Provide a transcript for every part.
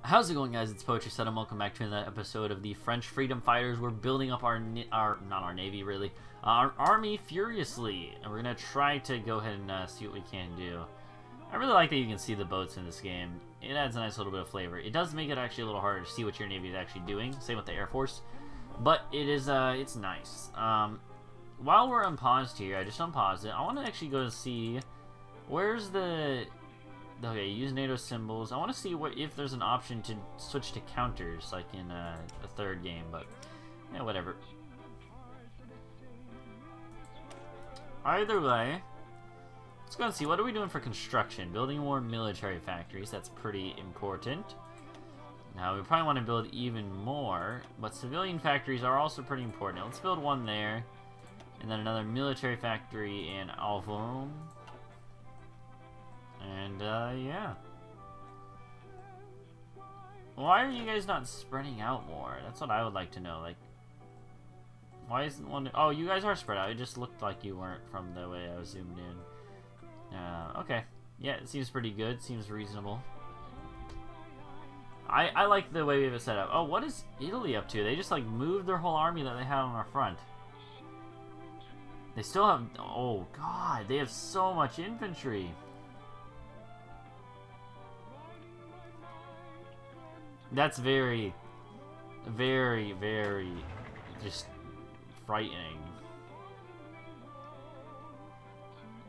How's it going, guys? It's Poetry Said, and welcome back to another episode of the French Freedom Fighters. We're building up not our navy, really, our army furiously, and we're gonna try to go ahead and see what we can do. I really like that you can see the boats in this game. It adds a nice little bit of flavor. It does make it actually a little harder to see what your navy is actually doing. Same with the Air Force, but it is it's nice. While we're unpaused here, I just unpaused it. I want to actually go to see where's the. Okay, use NATO symbols. I want to see if there's an option to switch to counters, like in a third game, but yeah, whatever. Either way, let's go and see what are we doing for construction. Building more military factories, that's pretty important. Now, we probably want to build even more, but civilian factories are also pretty important. Let's build one there, and then another military factory in Alvon. And, yeah. Why are you guys not spreading out more? That's what I would like to know. Like, why isn't one... Oh, you guys are spread out. It just looked like you weren't from the way I was zoomed in. Okay. Yeah, it seems pretty good. Seems reasonable. I like the way we have it set up. Oh, what is Italy up to? They just, like, moved their whole army that they had on our front. They still have... Oh, God. They have so much infantry. That's very, very, very just frightening.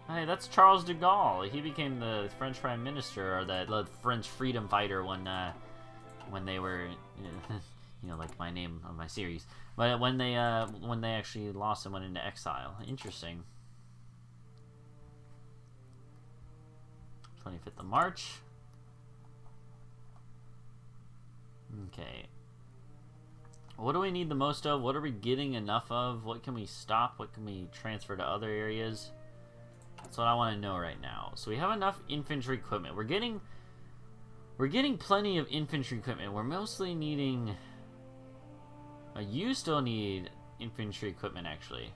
Hey, that's Charles de Gaulle. He became the French Prime Minister, or the French freedom fighter when they were, you know, like my name of my series. But when they actually lost and went into exile. Interesting. 25th of March. Okay. What do we need the most of? What are we getting enough of? What can we stop? What can we transfer to other areas? That's what I want to know right now. So we have enough infantry equipment. We're getting plenty of infantry equipment. We're mostly needing... you still need infantry equipment, actually.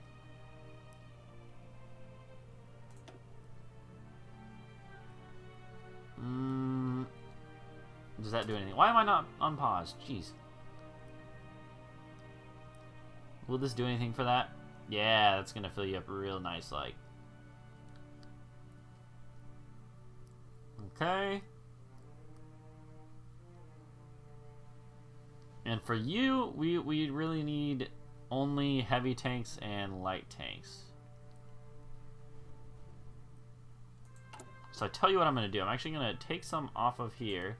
Does that do anything? Why am I not unpaused? Jeez. Will this do anything for that? Yeah, that's gonna fill you up real nice, like. Okay. And for you, we really need only heavy tanks and light tanks. So I tell you what I'm gonna do. I'm actually gonna take some off of here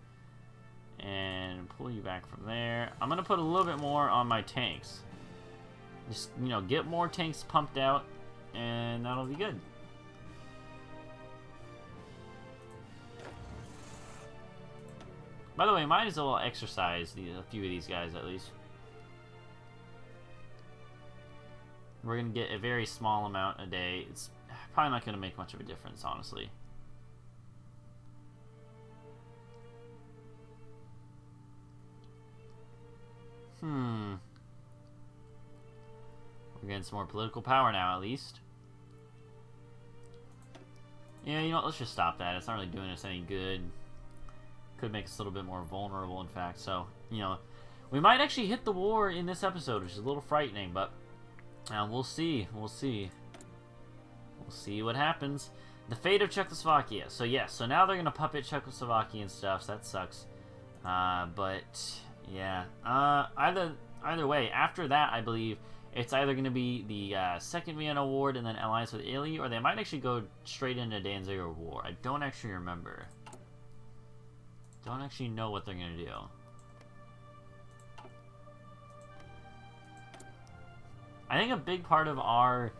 and pull you back from there. I'm gonna put a little bit more on my tanks. Just, you know, get more tanks pumped out, and that'll be good. By the way, might as well exercise a few of these guys at least. We're gonna get a very small amount a day. It's probably not gonna make much of a difference, honestly. We're getting some more political power now, at least. Yeah, you know what? Let's just stop that. It's not really doing us any good. Could make us a little bit more vulnerable, in fact. So, you know, we might actually hit the war in this episode, which is a little frightening, but we'll see. We'll see. We'll see what happens. The fate of Czechoslovakia. So, yeah, so now they're going to puppet Czechoslovakia and stuff, so that sucks. But... yeah. Either way, after that, I believe it's either going to be the Second Vienna War and then alliance with Italy, or they might actually go straight into Danziger War. I don't actually remember. Don't actually know what they're going to do. I think a big part of our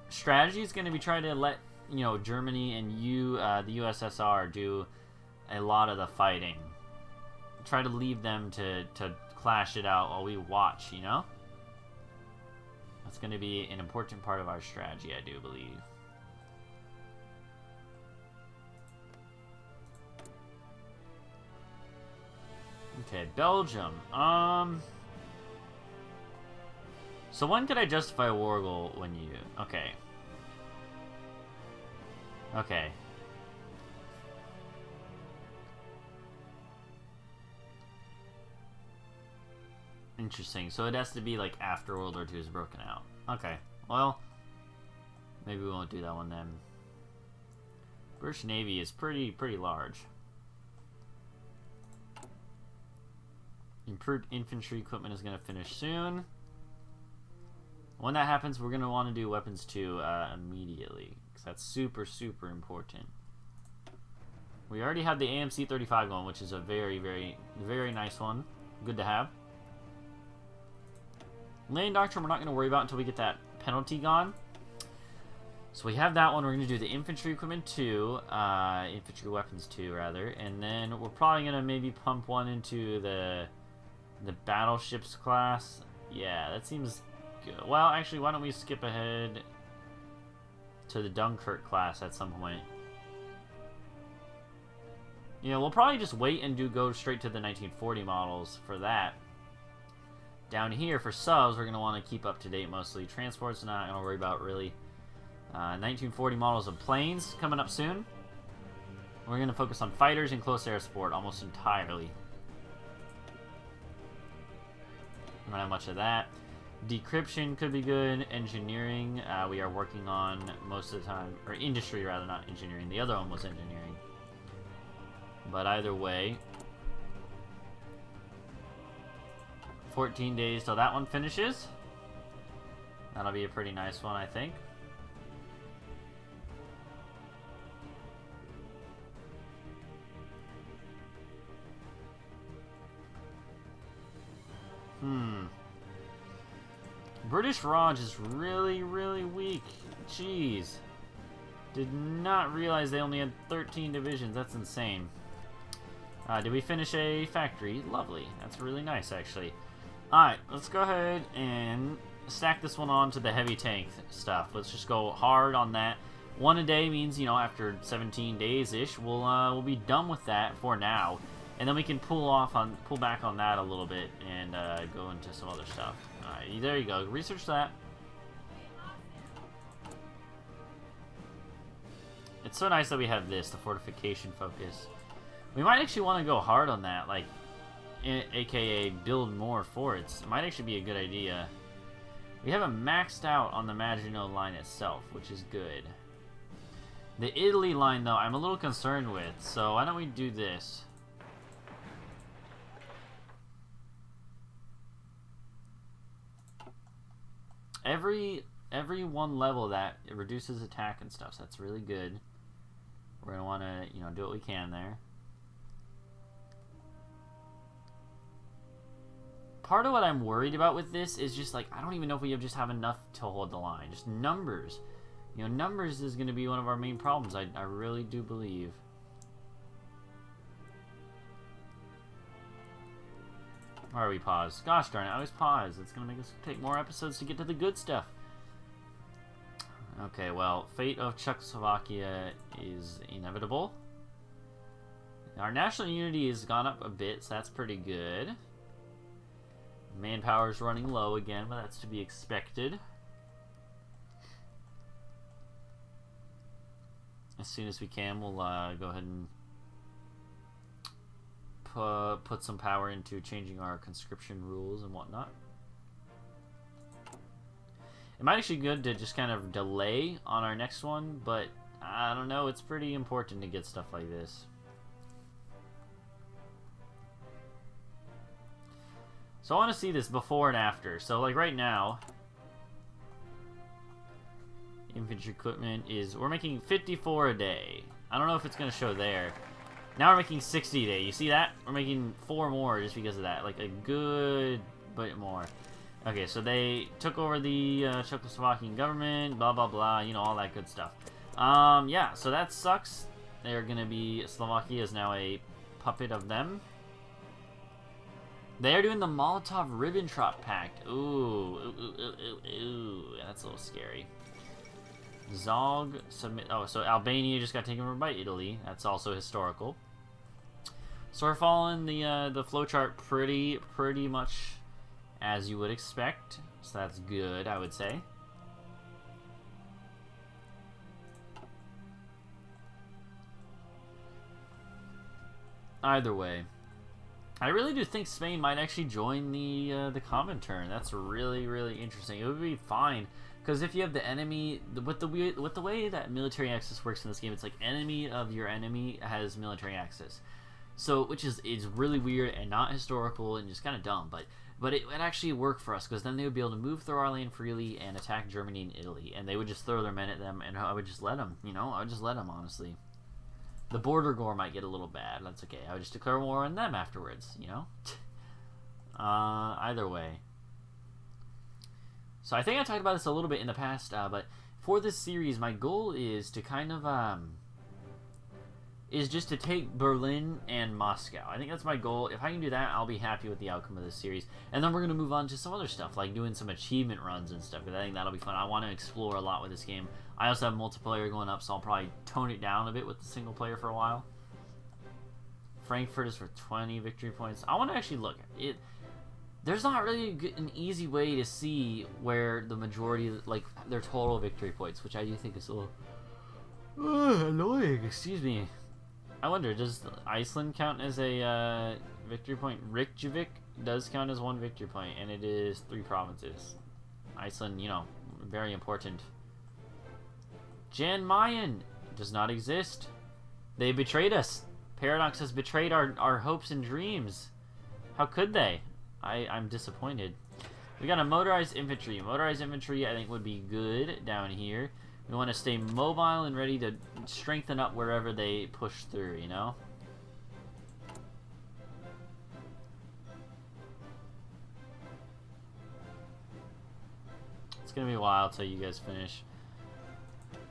strategy is going to be trying to let, you know, Germany and the USSR do a lot of the fighting. Try to leave them to clash it out while we watch, you know? That's going to be an important part of our strategy, I do believe. Okay, Belgium. So when could I justify a war goal when you... Okay. Okay. Interesting. So it has to be like after World War II is broken out. Okay. Well, maybe we won't do that one then. British Navy is pretty large. Improved infantry equipment is going to finish soon. When that happens, we're going to want to do weapons 2 immediately, because that's super important. We already have the AMC-35 going, which is a very nice one. Good to have. Landing Doctrine we're not going to worry about until we get that penalty gone. So we have that one. We're going to do the infantry equipment 2, infantry weapons 2 rather, and then we're probably going to maybe pump one into the battleships class. Yeah, that seems good. Well, actually, why don't we skip ahead to the Dunkirk class at some point? Yeah, we'll probably just wait and go straight to the 1940 models for that. Down here, for subs, we're going to want to keep up to date mostly. Transport's not going to worry about really. 1940 models of planes coming up soon. We're going to focus on fighters and close air support almost entirely. Not have much of that. Decryption could be good. Engineering, we are working on most of the time. Or industry, rather, not engineering. The other one was engineering. But either way, 14 days till that one finishes. That'll be a pretty nice one, I think. British Raj is really weak. Jeez. Did not realize they only had 13 divisions. That's insane. Did we finish a factory? Lovely. That's really nice, actually. Alright, let's go ahead and stack this one on to the heavy tank stuff. Let's just go hard on that. One a day means, you know, after 17 days-ish, we'll be done with that for now. And then we can pull back on that a little bit and go into some other stuff. Alright, there you go. Research that. It's so nice that we have this, the fortification focus. We might actually want to go hard on that, like, aka build more forts. It might actually be a good idea. We haven't maxed out on the Maginot line itself, which is good. The Italy line, though, I'm a little concerned with, so why don't we do this? Every one level that it reduces attack and stuff, so that's really good. We're gonna want to, you know, do what we can there. Part of what I'm worried about with this is just like, I don't even know if we just have enough to hold the line. Just numbers. You know, numbers is going to be one of our main problems, I really do believe. Why are we paused? Gosh darn it, I always pause. It's going to make us take more episodes to get to the good stuff. Okay, well, fate of Czechoslovakia is inevitable. Our national unity has gone up a bit, so that's pretty good. Manpower is running low again, but that's to be expected. As soon as we can, we'll go ahead and put some power into changing our conscription rules and whatnot. It might actually be good to just kind of delay on our next one, but I don't know, it's pretty important to get stuff like this. So I want to see this before and after. So like right now, infantry equipment is, we're making 54 a day. I don't know if it's going to show there. Now we're making 60 a day. You see that? We're making 4 more just because of that. Like a good bit more. Okay, so they took over the Czechoslovakian government, blah, blah, blah, you know, all that good stuff. Yeah, so that sucks. They're going to be, Slovakia is now a puppet of them. They are doing the Molotov-Ribbentrop Pact. Ooh, that's a little scary. Zog submit. Oh, so Albania just got taken over by Italy. That's also historical. So we're following the flowchart pretty much as you would expect. So that's good, I would say. Either way. I really do think Spain might actually join the Comintern. That's really, really interesting. It would be fine because if you have the enemy with the way that military access works in this game, it's like enemy of your enemy has military access. So which is really weird and not historical and just kind of dumb, but it would actually work for us because then they would be able to move through our land freely and attack Germany and Italy, and they would just throw their men at them, and I would just let them. I would just let them, honestly. The border gore might get a little bad. That's okay. I would just declare war on them afterwards, either way. So I think I talked about this a little bit in the past, but for this series, my goal is to kind of, is just to take Berlin and Moscow. I think that's my goal. If I can do that, I'll be happy with the outcome of this series. And then we're going to move on to some other stuff, like doing some achievement runs and stuff, because I think that'll be fun. I want to explore a lot with this game. I also have multiplayer going up, so I'll probably tone it down a bit with the single player for a while. Frankfurt is for 20 victory points. I want to actually look at it. There's not really an easy way to see where the majority, like, their total victory points, which I do think is a little annoying. Excuse me. I wonder, does Iceland count as a victory point? Reykjavik does count as 1 victory point, and it is 3 provinces. Iceland, very important. Jan Mayen does not exist. They betrayed us. Paradox has betrayed our hopes and dreams. How could they? I'm disappointed. We got a motorized infantry. Motorized infantry, I think, would be good down here. We want to stay mobile and ready to strengthen up wherever they push through, It's going to be a while till you guys finish.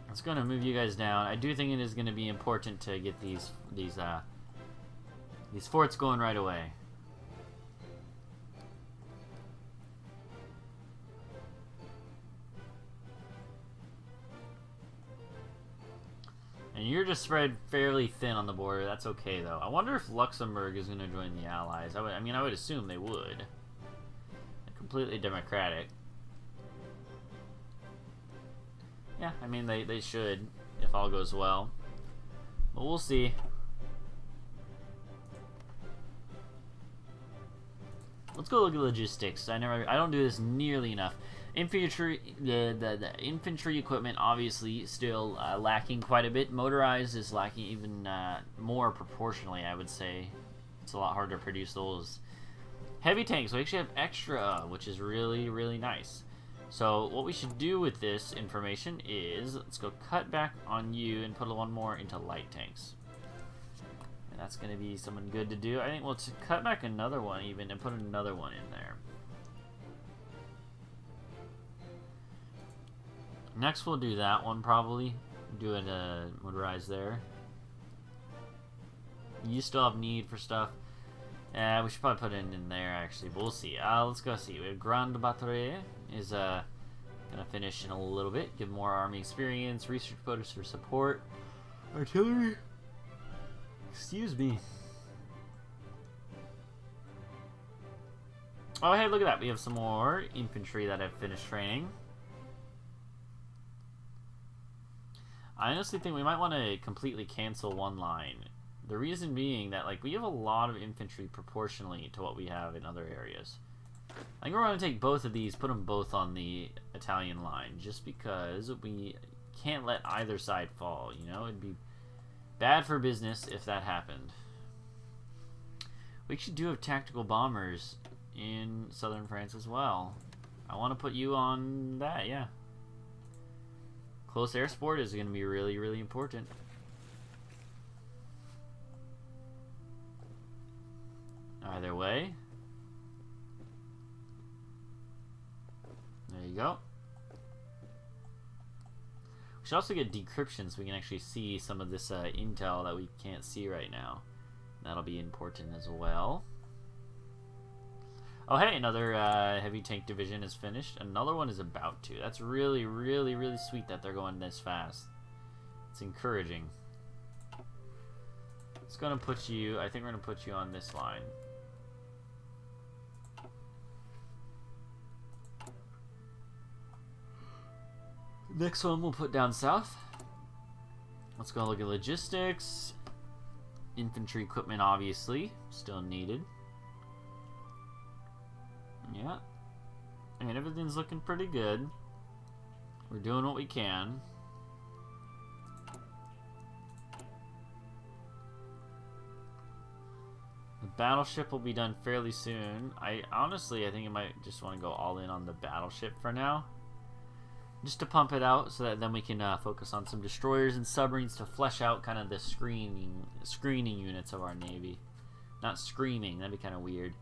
It's going to move you guys down. I do think it is going to be important to get these forts going right away. And you're just spread fairly thin on the border. That's okay, though. I wonder if Luxembourg is going to join the Allies. I would assume they would. They're completely democratic. Yeah, they should, if all goes well. But we'll see. Let's go look at logistics. I don't do this nearly enough. Infantry, the infantry equipment obviously still lacking quite a bit. Motorized is lacking even more proportionally, I would say. It's a lot harder to produce those. Heavy tanks, we actually have extra, which is really, really nice. So what we should do with this information is, let's go cut back on you and put one more into light tanks. And that's going to be something good to do. I think we'll cut back another one even and put another one in there. Next we'll do that one probably. Do it motorized there. You still have need for stuff. We should probably put it in there actually, but we'll see. Let's go see. We have Grande Batterie is gonna finish in a little bit. Give more army experience. Research voters for support. Artillery. Excuse me. Oh hey, look at that. We have some more infantry that have finished training. I honestly think we might want to completely cancel one line. The reason being that, like, we have a lot of infantry proportionally to what we have in other areas. I think we're going to take both of these, put them both on the Italian line, just because we can't let either side fall, It'd be bad for business if that happened. We actually do have tactical bombers in southern France as well. I want to put you on that, yeah. Close air support is going to be really, really important. Either way. There you go. We should also get decryption so we can actually see some of this intel that we can't see right now. That'll be important as well. Oh hey, another heavy tank division is finished. Another one is about to. That's really, really, really sweet that they're going this fast. It's encouraging. It's going to put you, I think we're going to put you on this line. Next one we'll put down south. Let's go look at logistics. Infantry equipment obviously still needed. Yeah. I mean, everything's looking pretty good. We're doing what we can. The battleship will be done fairly soon. I think I might just want to go all in on the battleship for now. Just to pump it out so that then we can focus on some destroyers and submarines to flesh out kind of the screening units of our Navy. Not screaming, that'd be kind of weird.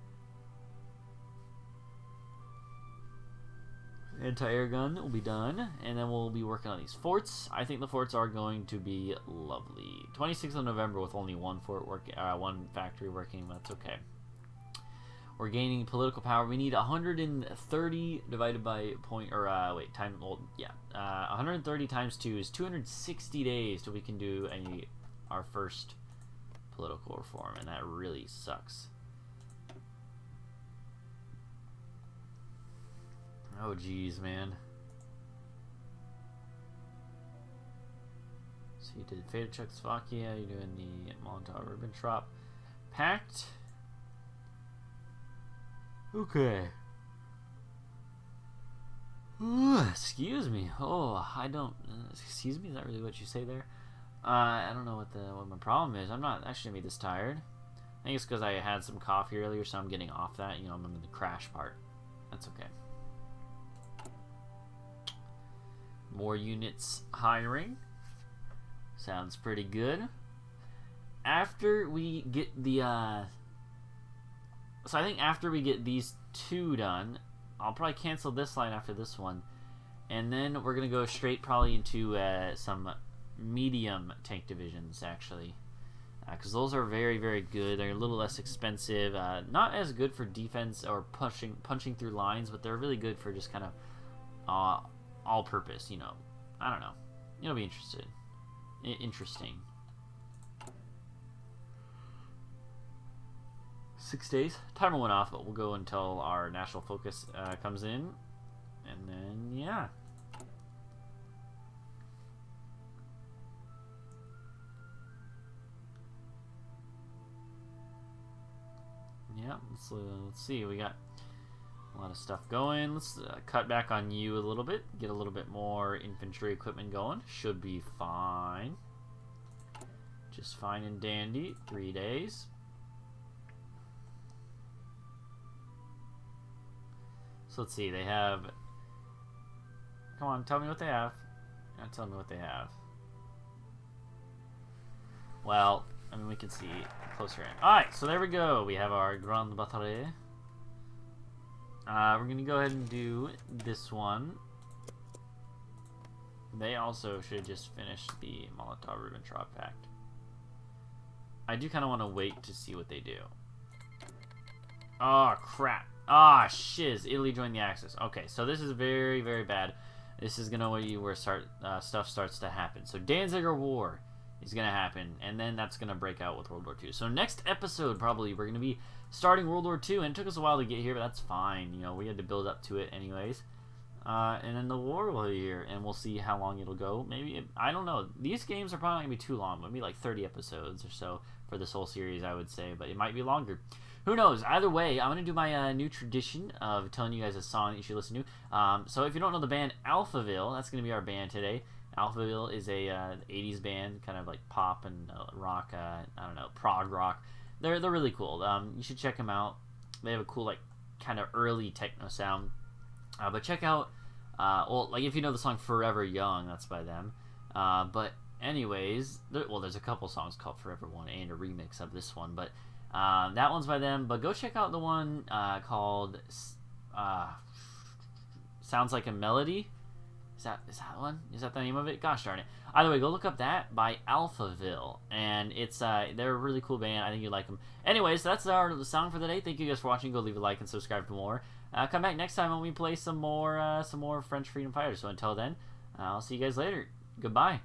Anti-air gun will be done, and then we'll be working on these forts. I think the forts are going to be lovely. 26th of November with only one one factory working. That's okay. We're gaining political power. We need 130 divided by 130 times 2 is 260 days till we can do our first political reform, and that really sucks. Oh, geez, man. So you did Fate of Czechoslovakia, you're doing the Molotov-Ribbentrop Pact. Okay. Ooh, excuse me. Oh, I don't... excuse me? Is that really what you say there? I don't know what my problem is. I'm not actually gonna be this tired. I think it's because I had some coffee earlier, so I'm getting off that. You know, I'm in the crash part. That's okay. More units hiring. Sounds pretty good. After we get the so I think after we get these two done, I'll probably cancel this line after this one, and then we're gonna go straight probably into some medium tank divisions actually, because those are very, very good. They're a little less expensive, not as good for defense or punching through lines, but they're really good for just kind of all-purpose. You know, I don't know. You'll be interesting. 6 days. Timer went off, but we'll go until our national focus comes in, and then yeah. Yeah, let's see. We got a lot of stuff going. Let's cut back on you a little bit. Get a little bit more infantry equipment going. Should be fine. Just fine and dandy. 3 days. So let's see. They have... Come on, tell me what they have. Now tell me what they have. Well, I mean, we can see closer in. Alright, so there we go. We have our Grande Batterie. We're going to go ahead and do this one. They also should just finish the Molotov-Ribbentrop Pact. I do kind of want to wait to see what they do. Oh, crap. Ah, shiz. Italy joined the Axis. Okay, so this is very, very bad. This is going to be where stuff starts to happen. So Danziger War is going to happen, and then that's going to break out with World War II. So next episode, probably, we're going to be starting World War II, and it took us a while to get here, but that's fine. You know, we had to build up to it anyways. And then the war will be here, and we'll see how long it'll go. Maybe, I don't know. These games are probably not going to be too long. Maybe like 30 episodes or so for this whole series, I would say, but it might be longer. Who knows? Either way, I'm going to do my new tradition of telling you guys a song that you should listen to. So if you don't know the band Alphaville, that's going to be our band today. Alphaville is a 80s band, kind of like pop and rock, I don't know, prog rock. They're really cool. You should check them out. They have a cool, like, kind of early techno sound. But check out, well, like, if you know the song Forever Young, that's by them. But anyways, there's a couple songs called Forever One and a remix of this one, but that one's by them. But go check out the one called Sounds Like a Melody. Is that one? Is that the name of it? Gosh darn it. Either way, go look up that by Alphaville, and it's they're a really cool band. I think you like them. Anyways, that's our song for the day. Thank you guys for watching. Go leave a like and subscribe for more. Come back next time when we play some more French Freedom Fighters. So until then, I'll see you guys later. Goodbye.